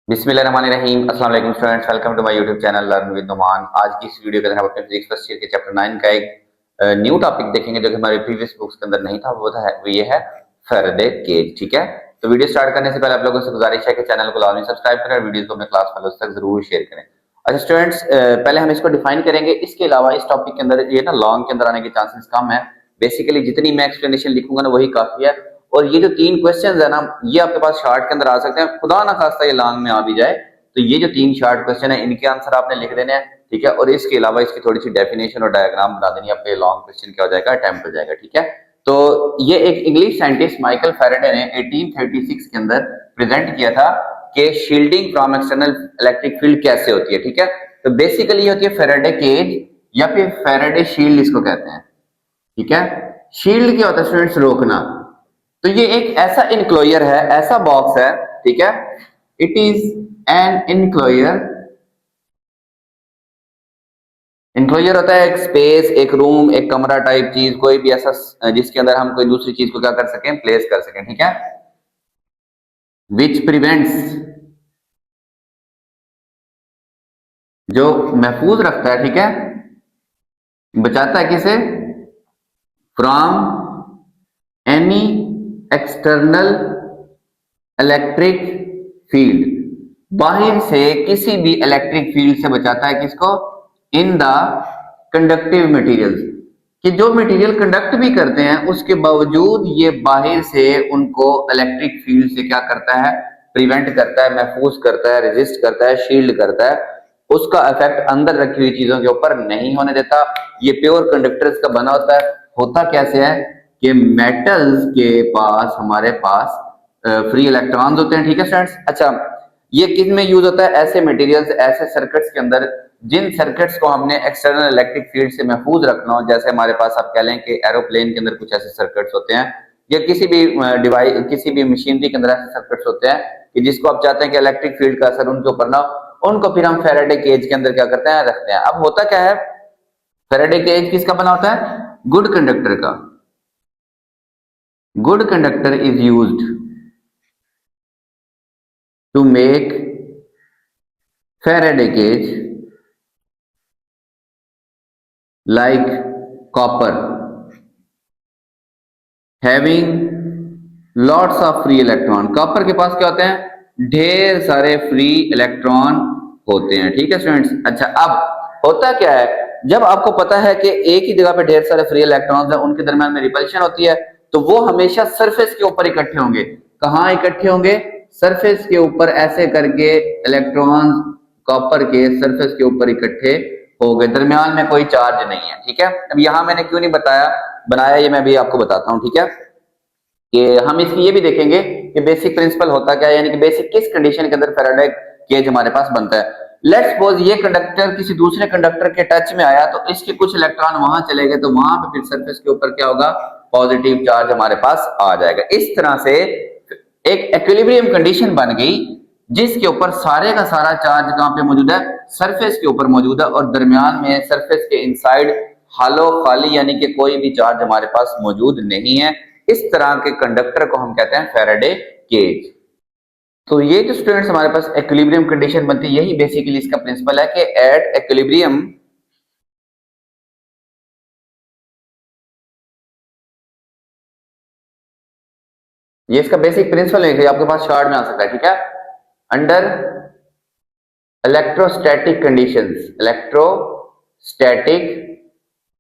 बिस्मिल्लाहिर्रहमानिर्रहीम। अस्सलाम वालेकुम students, welcome to my YouTube channel learn with Numan. आज की इस वीडियो के अंदर हम अपने फिजिक्स फर्स्ट ईयर के चैप्टर 9 का एक न्यू टॉपिक देखेंगे जो कि हमारे प्रीवियस बुक्स के अंदर नहीं था। वो ये है फैराडे केज। ठीक है, तो वीडियो स्टार्ट करने से पहले आप लोगों से गुजारिश है कि चैनल को लाजमी सब्सक्राइब करें और वीडियो को अपने क्लास फेलोज तक जरूर शेयर करें। अच्छा स्टूडेंट्स, पहले हम इसको डिफाइन करेंगे। इसके अलावा इस टॉपिक के अंदर ये ना लॉन्ग के अंदर आने के चांसेस कम है। बेसिकली जितनी मैं एक्सप्लेनेशन लिखूंगा ना वही काफी है। और ये जो तीन क्वेश्चन है ना, ये आपके पास शॉर्ट के अंदर आ सकते हैं, खुदा ना खास्ता ये लॉन्ग में आ भी जाए तो ये जो तीन शॉर्ट क्वेश्चन है इनके आंसर आपने लिख देने हैं। ठीक है, और इसके अलावा इसकी थोड़ी सी डेफिनेशन और डायग्राम बना देनी है, आपके लॉन्ग क्वेश्चन क्या हो जाएगा, अटेम्प्ट हो जाएगा। ठीक है, तो ये एक इंग्लिश साइंटिस्ट माइकल फैराडे ने 1836 के अंदर प्रेजेंट किया था कि shielding from external electric field कैसे होती है। ठीक है, तो बेसिकली ये होती है फैराडे केज या फिर फैराडे शील्ड इसको कहते हैं। ठीक है, शील्ड क्या होता है स्टूडेंट्स, रोकना। तो ये एक ऐसा इनक्लोजर है, ऐसा बॉक्स है। ठीक है, it is an enclosure. Enclosure होता है एक स्पेस, एक रूम, एक कमरा टाइप चीज, कोई भी ऐसा जिसके अंदर हम कोई दूसरी चीज को क्या कर सकें, प्लेस कर सकें। ठीक है, विच प्रिवेंट्स, जो महफूज रखता है। ठीक है, बचाता है किसे, from any external electric field, बाहर से किसी भी इलेक्ट्रिक फील्ड से बचाता है किसको, इन द कंडक्टिव मटेरियल्स, कि जो मटेरियल कंडक्ट भी करते हैं उसके बावजूद ये बाहर से उनको इलेक्ट्रिक फील्ड से क्या करता है, प्रिवेंट करता है, महफूज करता है, रेजिस्ट करता है, शील्ड करता है। उसका इफेक्ट अंदर रखी हुई चीजों के ऊपर नहीं होने देता। ये प्योर कंडक्टर्स का बना होता है। होता कैसे है कि मेटल्स के पास, हमारे पास फ्री इलेक्ट्रॉन्स होते हैं। ठीक है स्टूडेंट्स, अच्छा ये किस में यूज होता है, ऐसे मटेरियल्स, ऐसे सर्किट्स के अंदर जिन सर्किट्स को हमने एक्सटर्नल इलेक्ट्रिक फील्ड से महफूज रखना हो। जैसे हमारे पास आप कह लें कि एरोप्लेन के अंदर कुछ ऐसे सर्किट्स होते हैं, या किसी भी डिवाइस, किसी भी मशीनरी के अंदर ऐसे सर्किट्स होते हैं कि जिसको आप चाहते हैं कि इलेक्ट्रिक फील्ड का असर उनके ऊपर ना हो, उनको फिर हम फैराडे केज के अंदर क्या करते हैं, रखते हैं। अब होता क्या है, फैराडे केज किसका बना होता है, गुड कंडक्टर का। Good conductor is used to make Faraday cage like copper having lots of free electron। Copper के पास क्या होते हैं, ढेर सारे फ्री इलेक्ट्रॉन होते हैं। ठीक है स्टूडेंट्स, अच्छा अब होता क्या है, जब आपको पता है कि एक ही जगह पे ढेर सारे फ्री इलेक्ट्रॉन्स हैं, उनके दरम्यान में रिपल्शन होती है, तो वो हमेशा सरफेस के ऊपर इकट्ठे होंगे। कहाँ इकट्ठे होंगे, सरफेस के ऊपर ऐसे करके इलेक्ट्रॉन्स कॉपर के सरफेस के ऊपर इकट्ठे हो गए, दरमियान में कोई चार्ज नहीं है। ठीक है, अब यहां मैंने क्यों नहीं बताया बनाया, ये मैं भी आपको बताता हूं। ठीक है, कि हम इसकी ये भी देखेंगे कि बेसिक प्रिंसिपल होता क्या है, यानी कि बेसिक किस कंडीशन के अंदर फैराडे केज हमारे पास बनता है। लेट्स सपोज ये कंडक्टर किसी दूसरे कंडक्टर के टच में आया, तो इसके कुछ इलेक्ट्रॉन वहां चले गए, तो वहां पे फिर सरफेस के ऊपर क्या होगा, पॉजिटिव चार्ज हमारे पास आ जाएगा। इस तरह से एक इक्विलिब्रियम कंडीशन बन गई जिसके ऊपर सारे का सारा चार्ज कहां पे मौजूद है, सरफेस के ऊपर मौजूद है, और दरमियान में सरफेस के इनसाइड हालो खाली, यानी कि कोई भी चार्ज हमारे पास मौजूद नहीं है। इस तरह के कंडक्टर को हम कहते हैं फैराडे केज। तो ये जो स्टूडेंट्स हमारे पास इक्विलिब्रियम कंडीशन बनती है, यही बेसिकली इसका प्रिंसिपल है कि एट इक्विलिब्रियम ये इसका बेसिक प्रिंसिपल है, आपके पास शॉर्ट में आ सकता है। ठीक है, under electrostatic conditions, electrostatic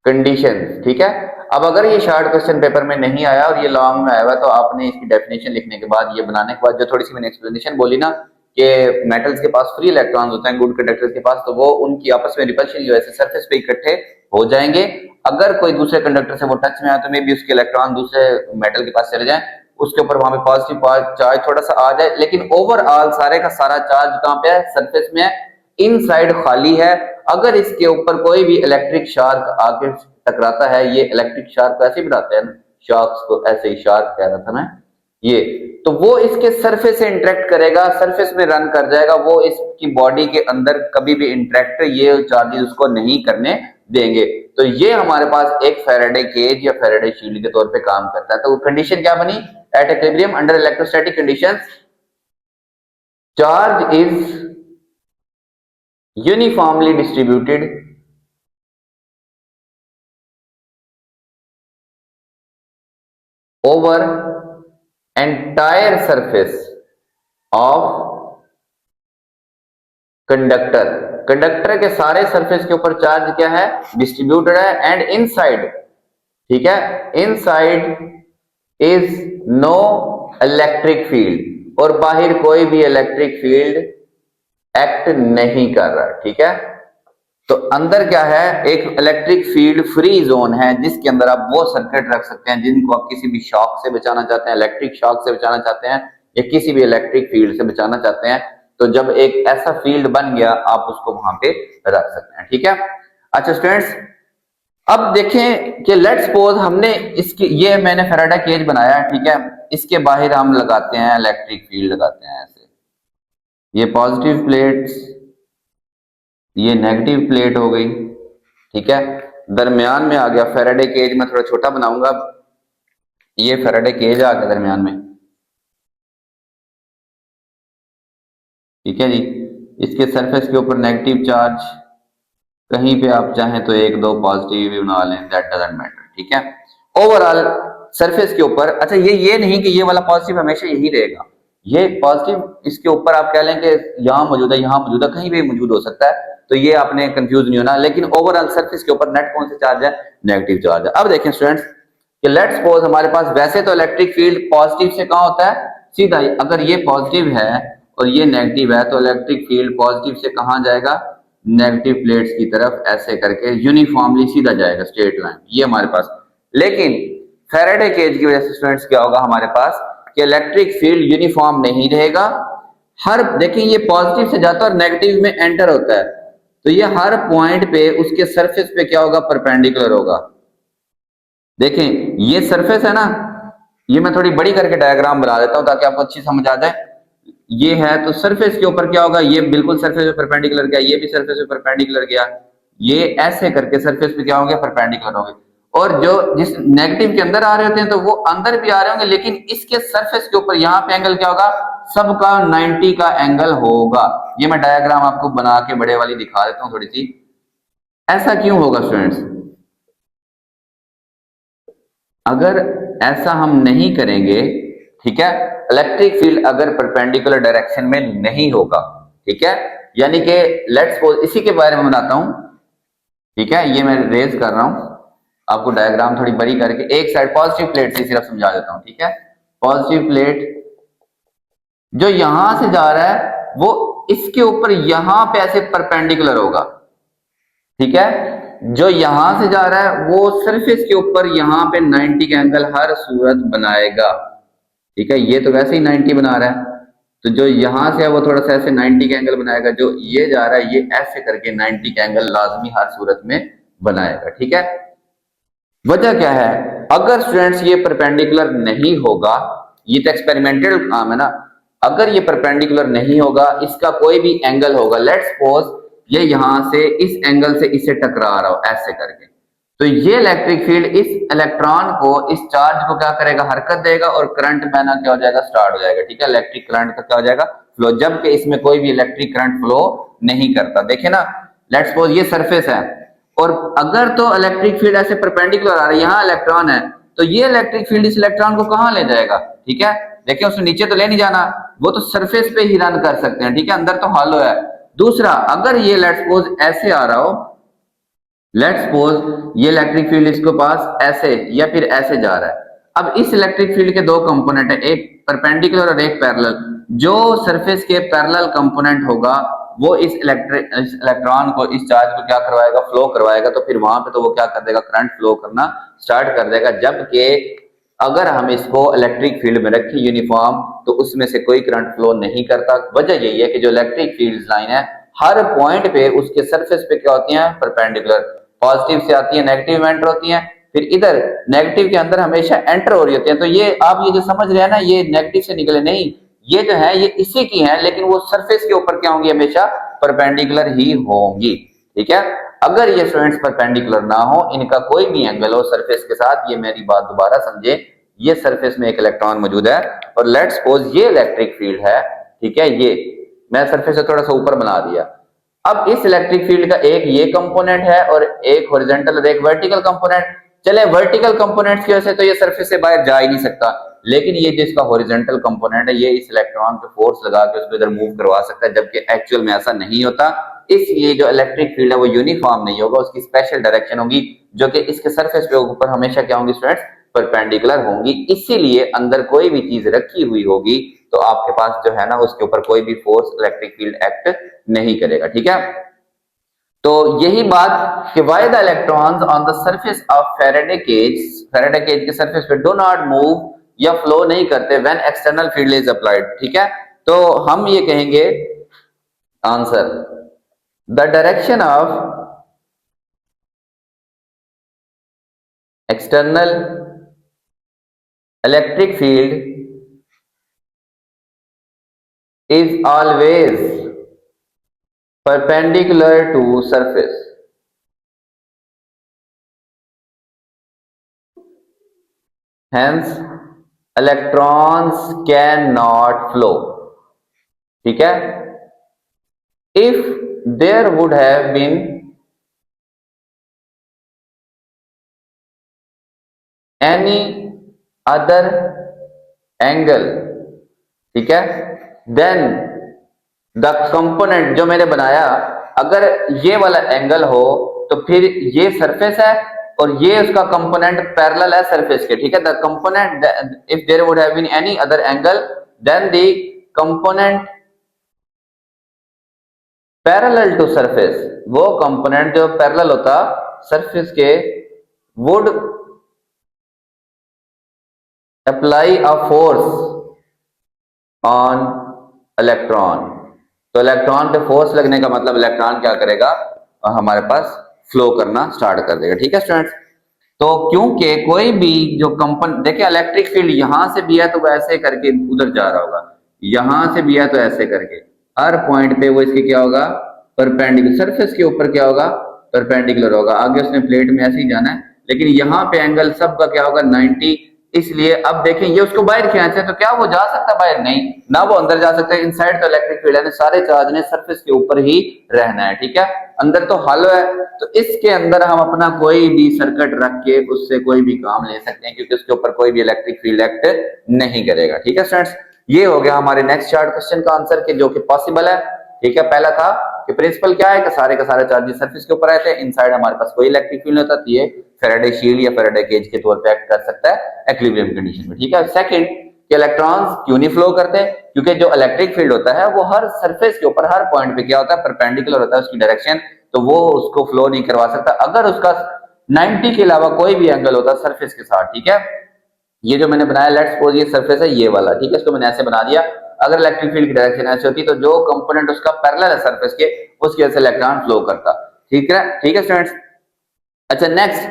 conditions. ठीक है, अब अगर ये शॉर्ट क्वेश्चन पेपर में नहीं आया और ये लॉन्ग में आया हुआ, तो आपने इसकी डेफिनेशन लिखने के बाद, ये बनाने के बाद, जो थोड़ी सी मैंने एक्सप्लेनेशन बोली ना कि मेटल्स के पास फ्री इलेक्ट्रॉन्स होते हैं गुड कंडक्टर्स के पास, तो वो उनकी आपस में रिपल्शन की वजह से सरफेस पे इकट्ठे हो जाएंगे। अगर कोई दूसरे कंडक्टर से वो टच में आए तो मे बी उसके इलेक्ट्रॉन दूसरे मेटल के पास चले जाएं, उसके ऊपर वहां पे पॉजिटिव चार्ज थोड़ा सा आ जाए, लेकिन ओवरऑल सारे का सारा चार्ज कहां पे है, सरफेस में है, इनसाइड खाली है। अगर इसके ऊपर कोई भी इलेक्ट्रिक शार्क आके टकराता है, ये इलेक्ट्रिक शार्क ऐसे बनाते हैं ना, शार्क्स को ऐसे ही शार्क कह रहा था ना ये, तो वो इसके सरफेस से इंटरेक्ट करेगा, सरफेस में रन कर जाएगा, वो इसकी बॉडी के अंदर कभी भी इंटरेक्ट ये चार्जेस उसको नहीं करने देंगे। तो ये हमारे पास एक फैराडे केज या फैराडे शील्ड के तौर पे काम करता है। तो कंडीशन क्या बनी, at equilibrium under electrostatic conditions charge is uniformly distributed over entire surface of conductor. Conductor के सारे सरफेस के ऊपर चार्ज क्या है, डिस्ट्रीब्यूटेड है। एंड इनसाइड, ठीक है, inside is no electric field, और बाहर कोई भी इलेक्ट्रिक फील्ड एक्ट नहीं कर रहा, ठीक है। तो अंदर क्या है, एक इलेक्ट्रिक फील्ड फ्री जोन है जिसके अंदर आप वो सर्किट रख सकते हैं जिनको आप किसी भी शॉक से बचाना चाहते हैं, इलेक्ट्रिक शॉक से बचाना चाहते हैं, या किसी भी इलेक्ट्रिक फील्ड से बचाना चाहते हैं। तो जब एक ऐसा फील्ड बन गया आप उसको वहां पे रख सकते हैं, ठीक है। अच्छा स्टूडेंट्स, अब देखें कि लेट्स सपोज हमने इसकी, ये मैंने फैराडे केज बनाया, ठीक है, इसके बाहर हम लगाते हैं इलेक्ट्रिक फील्ड लगाते हैं ऐसे, ये पॉजिटिव प्लेट्स, ये नेगेटिव प्लेट हो गई, ठीक है। दरमियान में आ गया फैराडे केज, मैं थोड़ा छोटा बनाऊंगा, ये फैराडे केज आ गया दरमियान में, ठीक है जी। इसके सरफेस के ऊपर नेगेटिव चार्ज, कहीं पे आप चाहें तो एक दो पॉजिटिव भी बना लें, दैट डजंट मैटर, ठीक है। ओवरऑल सरफेस के ऊपर, अच्छा ये नहीं कि ये वाला पॉजिटिव हमेशा यही रहेगा, ये पॉजिटिव इसके ऊपर आप कह लें कि यहां मौजूद है, यहां मौजूद है, कहीं भी मौजूद हो सकता है, तो ये आपने कंफ्यूज नहीं होना। लेकिन ओवरऑल सरफेस के ऊपर नेट कौन सा चार्ज है, नेगेटिव चार्ज है। अब देखें स्टूडेंट्स कि लेट्स सपोज हमारे पास वैसे तो इलेक्ट्रिक फील्ड पॉजिटिव से कहां होता है, सीधा, अगर ये पॉजिटिव है और ये नेगेटिव है तो इलेक्ट्रिक फील्ड पॉजिटिव से कहां जाएगा, नेगेटिव प्लेट्स की तरफ ऐसे करके यूनिफॉर्मली सीधा जाएगा, स्ट्रेट लाइन, ये हमारे पास। लेकिन फैराडे केज की वजह से स्टूडेंट्स क्या होगा हमारे पास कि इलेक्ट्रिक फील्ड यूनिफॉर्म नहीं रहेगा, हर, देखिए ये पॉजिटिव से जाता है और नेगेटिव में एंटर होता है, तो ये हर पॉइंट पे उसके सरफेस पे क्या होगा, परपेंडिकुलर होगा। देखें ये सरफेस है ना, ये मैं थोड़ी बड़ी करके डायग्राम बना देता हूं ताकि आपको अच्छी समझ आ जाए। ये है तो सरफेस के ऊपर क्या होगा, ये बिल्कुल सरफेस पे परपेंडिकुलर गया, ये भी सरफेस पे परपेंडिकुलर गया, ये ऐसे करके सरफेस पे क्या होंगे, परपेंडिकुलर होंगे। और जो जिस नेगेटिव के अंदर आ रहे होते हैं तो वो अंदर भी आ रहे होंगे, लेकिन इसके सरफेस के ऊपर यहाँ पे एंगल क्या होगा, सबका 90 का एंगल होगा। ये मैं डायग्राम आपको बना के बड़े वाली दिखा देता हूँ थोड़ी सी। ऐसा क्यों होगा स्टूडेंट्स, अगर ऐसा हम नहीं करेंगे, ठीक है, इलेक्ट्रिक फील्ड अगर परपेंडिकुलर डायरेक्शन में नहीं होगा, ठीक है, यानी कि लेट्स सपोज इसी के बारे में बताता हूं, ठीक है, ये मैं रेज कर रहा हूं आपको डायग्राम थोड़ी बड़ी करके, एक साइड पॉजिटिव प्लेट से सिर्फ समझा देता हूं, ठीक है। पॉजिटिव प्लेट जो यहां से जा रहा है वो इसके ऊपर यहां पे ऐसे परपेंडिकुलर होगा, ठीक है। जो यहां से जा रहा है वो सरफेस के ऊपर यहां पे 90 का एंगल हर सूरत बनाएगा, ठीक है। ये तो वैसे ही 90 बना रहा है, तो जो यहां से है वो थोड़ा सा ऐसे 90 का एंगल बनाएगा, जो ये जा रहा है ये ऐसे करके 90 का एंगल लाजमी हर सूरत में बनाएगा, ठीक है। वजह क्या है, अगर स्टूडेंट्स ये परपेंडिकुलर नहीं होगा, ये तो एक्सपेरिमेंटल काम है ना, अगर ये परपेंडिकुलर नहीं होगा, इसका कोई भी एंगल होगा, लेट्स सपोज ये यहां से इस एंगल से इसे टकरा रहा हो ऐसे करके, तो ये इलेक्ट्रिक फील्ड इस इलेक्ट्रॉन को, इस चार्ज को क्या करेगा, हरकत देगा और करंट बहना क्या हो जाएगा, स्टार्ट हो जाएगा, ठीक है। इलेक्ट्रिक करंट का क्या हो जाएगा, फ्लो, जबकि इसमें कोई भी इलेक्ट्रिक करंट फ्लो नहीं करता। देखे ना, लेट्स सपोज ये सरफेस है और अगर तो इलेक्ट्रिक फील्ड ऐसे परपेंडिकुलर आ रहा है, यहाँ इलेक्ट्रॉन है, तो ये इलेक्ट्रिक फील्ड इस इलेक्ट्रॉन को कहां ले जाएगा, ठीक है। देखिए उसने नीचे तो ले नहीं जाना, वो तो सरफेस पे ही रन कर सकते हैं, ठीक है, अंदर तो हॉलो है। दूसरा, अगर ये लेट्स सपोज ऐसे आ रहा हो, लेट्स सपोज ये इलेक्ट्रिक फील्ड इसके पास ऐसे या फिर ऐसे जा रहा है, अब इस इलेक्ट्रिक फील्ड के दो कंपोनेंट है, एक परपेंडिकुलर और एक पैरेलल। जो सरफेस के पैरेलल कंपोनेंट होगा वो इस इलेक्ट्रॉन को, इस चार्ज को क्या करवाएगा, फ्लो करवाएगा, तो फिर वहां पे तो वो क्या कर देगा, करंट फ्लो करना स्टार्ट कर देगा। जबकि अगर हम इसको इलेक्ट्रिक फील्ड में रखें यूनिफॉर्म, तो उसमें से कोई करंट फ्लो नहीं करता। वजह यही है कि जो इलेक्ट्रिक फील्ड लाइन है हर पॉइंट पे उसके सरफेस पे क्या होती है, परपेंडिकुलर, पॉजिटिव से आती है नेगेटिव में एंटर होती है, फिर इधर नेगेटिव के अंदर हमेशा एंटर हो रही होती है। तो ये आप ये जो समझ रहे हैं ना, ये नेगेटिव से निकले नहीं, ये जो है ये इसी की है, लेकिन वो सरफेस के ऊपर क्या होंगी, हमेशा परपेंडिकुलर ही होंगी, ठीक है। अगर ये स्टूडेंट्स परपेंडिकुलर ना हो, इनका कोई भी एंगल हो सरफेस के साथ, ये मेरी बात दोबारा समझे, ये सरफेस में एक इलेक्ट्रॉन मौजूद है और लेट्स सपोज ये इलेक्ट्रिक फील्ड है, ठीक है, ये मैं सरफेस से थोड़ा सा ऊपर बना दिया। अब इस इलेक्ट्रिक फील्ड का एक ये कंपोनेंट है और एक हॉरिजॉन्टल और एक वर्टिकल कंपोनेंट। चले वर्टिकल कंपोनेंट्स की वजह से तो ये सरफेस से बाहर जा ही नहीं सकता, लेकिन ये जिसका हॉरिजॉन्टल कंपोनेंट है ये इस इलेक्ट्रॉन पे फोर्स लगा के उसको इधर मूव करवा सकता है, जबकि एक्चुअल में ऐसा नहीं होता। इसलिए जो इलेक्ट्रिक फील्ड है वो यूनिफॉर्म नहीं होगा, उसकी स्पेशल डायरेक्शन होगी जो कि इसके सरफेस पे ऊपर हमेशा क्या होंगी स्टूडेंट्स, परपेंडिकुलर होंगी। इसीलिए अंदर कोई भी चीज रखी हुई होगी तो आपके पास जो है ना उसके ऊपर कोई भी फोर्स इलेक्ट्रिक फील्ड एक्ट नहीं करेगा। ठीक है, तो यही बात कि why the electrons on the surface of Faraday cage के सरफेस पे डू नॉट मूव या फ्लो नहीं करते when external field is applied. ठीक है, तो हम ये कहेंगे answer the direction of external electric field is always perpendicular to surface. Hence, electrons cannot flow. ठीक है, if there would have been any other angle, ठीक है, देन द कंपोनेंट जो मैंने बनाया, अगर ये वाला एंगल हो तो फिर ये सरफेस है और ये उसका कंपोनेंट पैरेलल है सरफेस के। ठीक है, the component if there would have been any other angle then the component parallel to surface, वो कंपोनेंट जो पैरेलल होता सरफेस के would apply a force on electron. तो इलेक्ट्रॉन पे फोर्स लगने का मतलब इलेक्ट्रॉन क्या करेगा, हमारे पास फ्लो करना स्टार्ट कर देगा। ठीक है स्टूडेंट्स, तो क्योंकि कोई भी जो कंपन देखिए इलेक्ट्रिक फील्ड यहां से भी है तो वैसे करके उधर जा रहा होगा, यहां से भी है तो ऐसे करके, हर पॉइंट पे वो इसके क्या होगा, परपेंडिकुलर सरफेस के ऊपर क्या होगा, परपेंडिकुलर होगा। आगे उसने प्लेट में ऐसे ही जाना है, लेकिन यहाँ पे एंगल सबका क्या होगा 90। इसलिए अब देखें ये उसको बाहर खींचे तो क्या वो जा सकता है बाहर, नहीं ना वो अंदर जा सकता है। इनसाइड तो इलेक्ट्रिक फील्ड है, सारे चार्ज ने सरफेस के ऊपर ही रहना है। ठीक है, अंदर तो हॉलो है, तो इसके अंदर हम अपना कोई भी सर्किट रख के उससे कोई भी काम ले सकते हैं क्योंकि उसके ऊपर कोई भी इलेक्ट्रिक फील्ड एक्ट नहीं करेगा। ठीक है स्टूडेंट्स, ये हो गया हमारे नेक्स्ट चार्ट क्वेश्चन का आंसर के जो कि पॉसिबल है। ठीक है, पहला था कि प्रिंसिपल क्या है कि सारे का सारे चार्जेस सरफेस के ऊपर रहते हैं, इनसाइड हमारे पास कोई इलेक्ट्रिक फील्ड होता, तो ये फैराडे शील्ड या फैराडे केज के तौर पे एक्ट कर सकता है इक्विलिब्रियम कंडीशन में। ठीक है, सेकंड कि इलेक्ट्रॉन्स क्यों नहीं फ्लो करते, क्योंकि जो इलेक्ट्रिक फील्ड होता है वो हर सरफेस के ऊपर हर पॉइंट पे क्या होता है, परपेंडिकुलर होता है उसकी डायरेक्शन, तो वो उसको फ्लो नहीं करवा सकता अगर उसका 90 के अलावा कोई भी एंगल होता सरफेस के साथ। ठीक है, ये जो मैंने बनाया लेट्स सपोज ये सरफेस है ये वाला, ठीक है, इसको मैंने ऐसे बना दिया। अगर इलेक्ट्रिक फील्ड की डायरेक्शन ऐसे होती तो जो कंपोनेंट उसका पैरेलल है सरफेस के उसकी वजह से इलेक्ट्रॉन फ्लो करता। ठीक है, ठीक है स्टूडेंट्स। अच्छा नेक्स्ट,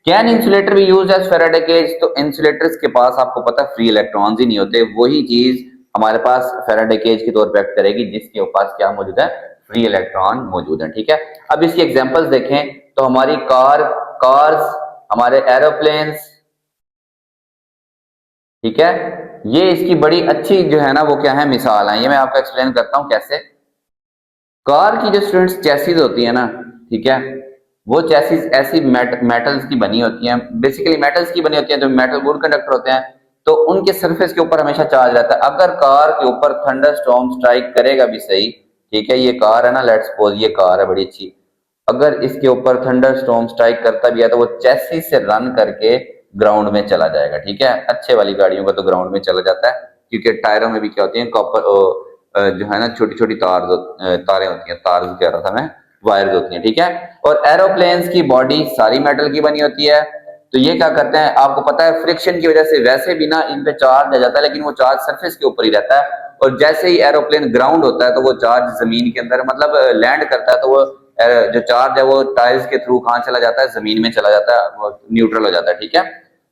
कैन इंसुलेटर भी यूज एज फैराडे केज, तो इंसुलेटर्स के पास आपको पता है फ्री इलेक्ट्रॉन्स ही नहीं होते, वही चीज हमारे पास फैराडे केज के तौर पे एक्ट करेगी जिसके पास क्या मौजूद है, फ्री इलेक्ट्रॉन मौजूद है। ठीक है, अब इसकी एग्जांपल्स देखें तो हमारी कार्स, हमारे एरोप्लेन्स, ठीक है, ये इसकी बड़ी अच्छी जो है ना वो क्या है मिसाल है। ये मैं आपको एक्सप्लेन करता हूं कैसे। कार की जो स्टूडेंट्स चेसिस होती है ना, ठीक है, वो चेसिस ऐसी मेटल्स की बनी होती हैं, बेसिकली मेटल्स की बनी होती हैं, जो मेटल गुड कंडक्टर होते हैं, तो उनके सरफेस के ऊपर हमेशा चार्ज रहता है। अगर कार के ऊपर थंडरस्टॉर्म स्ट्राइक करेगा भी सही, ठीक है, ये कार है ना, लेट्स सपोज ये कार है बड़ी अच्छी, अगर इसके ऊपर थंडरस्टॉर्म स्ट्राइक करता भी है तो वो चेसिस से रन करके ग्राउंड में चला जाएगा। ठीक है, अच्छे वाली गाड़ियों का तो ग्राउंड में चला जाता है क्योंकि टायरों में भी क्या होती है कॉपर जो है ना छोटी छोटी तारें होती हैं, तार कह रहा था मैं, वायर्स होती हैं। ठीक है, और एरोप्लेन्स की बॉडी सारी मेटल की बनी होती है, तो ये क्या करते हैं आपको पता है, फ्रिक्शन की वजह से वैसे भी ना इन पे चार्ज आ जाता है लेकिन वो चार्ज सरफेस के ऊपर ही रहता है, और जैसे ही एरोप्लेन ग्राउंड होता है तो वो चार्ज जमीन के अंदर मतलब लैंड करता है तो वो जो चार्ज है वो टायर्स के थ्रू कहाँ चला जाता है, जमीन में चला जाता है, वो न्यूट्रल हो जाता है। ठीक है,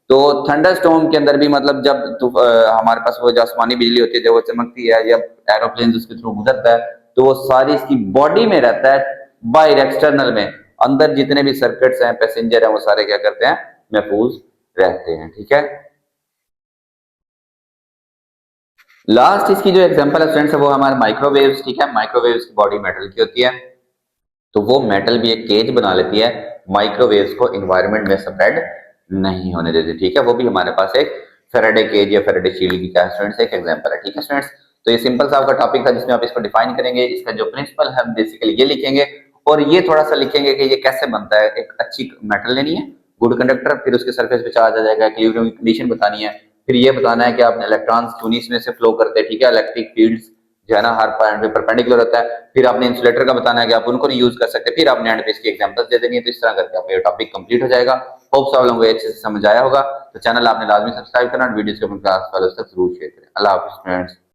तो थंडरस्टॉर्म के अंदर भी मतलब जब हमारे पास वो जो आसमानी बिजली होती है जब वो चमकती है, जब एरोप्लेन उसके थ्रू गुजरता है तो वो सारी इसकी बॉडी में रहता है, बाहर एक्सटर्नल में, अंदर जितने भी सर्किट्स हैं पैसेंजर हैं वो सारे क्या करते हैं, महफूज रहते हैं। ठीक है, लास्ट इसकी जो एग्जांपल है स्टूडेंट्स वो हमारे माइक्रोवेव्स, ठीक है। माइक्रोवेव्स की बॉडी मेटल की होती है, तो वो मेटल भी एक केज बना लेती है, माइक्रोवेव्स को एनवायरनमेंट में स्प्रेड नहीं होने देती, ठीक है। वो भी हमारे पास एक फेराडे केज या फेराडे शील्ड की क्या स्टूडेंट्स एक एग्जांपल है, ठीक है स्टूडेंट्स। तो ये सिंपल सा आपका टॉपिक था जिसमें आप इसको डिफाइन करेंगे, इसका जो प्रिंसिपल है हम बेसिकली ये लिखेंगे और ये थोड़ा सा लिखेंगे कि ये कैसे बनता है। एक अच्छी मेटल लेनी है, गुड कंडक्टर, फिर उसके सरफेस पे चार्ज आ जाएगा, इक्विलिब्रियम की कंडीशन बतानी है, फिर ये बताना है कि आप इलेक्ट्रॉन्स क्यों नहीं इसमें से फ्लो करते हैं, ठीक है। इलेक्ट्रिक फील्ड्स जो है ना हर पॉइंट पे परपेंडिकुलर होता है, फिर आपने इंसुलेटर का बताना है कि आप उनको नहीं यूज कर सकते, फिर आपने एंड पे इसकी एग्जांपल्स दे देनी है। तो इस तरह करके आपका ये टॉपिक कंप्लीट हो जाएगा। होप सब लोगों को अच्छे से समझ आया होगा। तो चैनल आपने लाजमी सब्सक्राइब करना और वीडियोस को अपने क्लास वालों तक जरूर शेयर करें। अल्लाह हाफिज़ फ्रेंड्स।